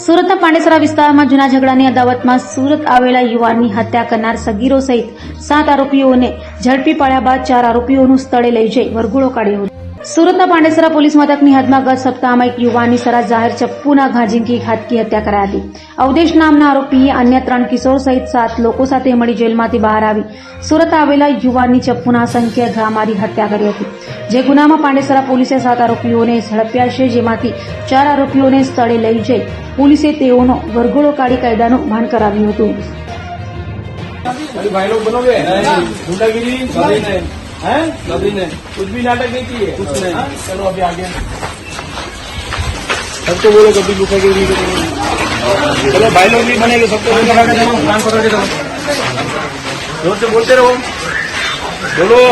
સુરતના પાંડેસરા વિસ્તારમાં જૂના ઝઘડાની અદાવતમાં સુરત આવેલા યુવાનની હત્યા કરનાર સગીરો સહિત 7 આરોપીઓને ઝડપી પાડ્યા બાદ 4 આરોપીઓનું સ્થળે લઈ જઈ વરઘોડો કાઢ્યો હતો। સુરતના પાંડેસરા પોલીસ મથકની હદમાં ગત સપ્તાહમાં એક યુવાનની સરા જાહેર ચપ્પુના ઘા ઝીંકી ઘાતકી હત્યા કરાઈ હતી। અવધેશ નામના આરોપીએ અન્ય 3 કિશોર સહિત 7 લોકો સાથે મળી જેલમાંથી બહાર આવી સુરત આવેલા યુવાનની ચપ્પુના અસંખ્ય ઘા મારી હત્યા કરી હતી। જે ગુનામાં પાંડેસરા પોલીસે 7 આરોપીઓને ઝડપ્યા છે, જેમાંથી 4 આરોપીઓને સ્થળે લઈ જઈ पुलिसे तेओनो वरघोड़ो काढ़ी कायदानुं भान कराव्युं हतुं। भाई लोग बनोगे गुंडागिरी कभी नहीं है, कभी नहीं, कुछ भी नाटक नहीं किए, कुछ नहीं। चलो अभी आगे सबको बोलो कभी गुंडागिरी नहीं करेंगे। चलो भाई लोग भी बनेंगे, सबको काम करोगे तो जोर से बोलते रहो, बोलो।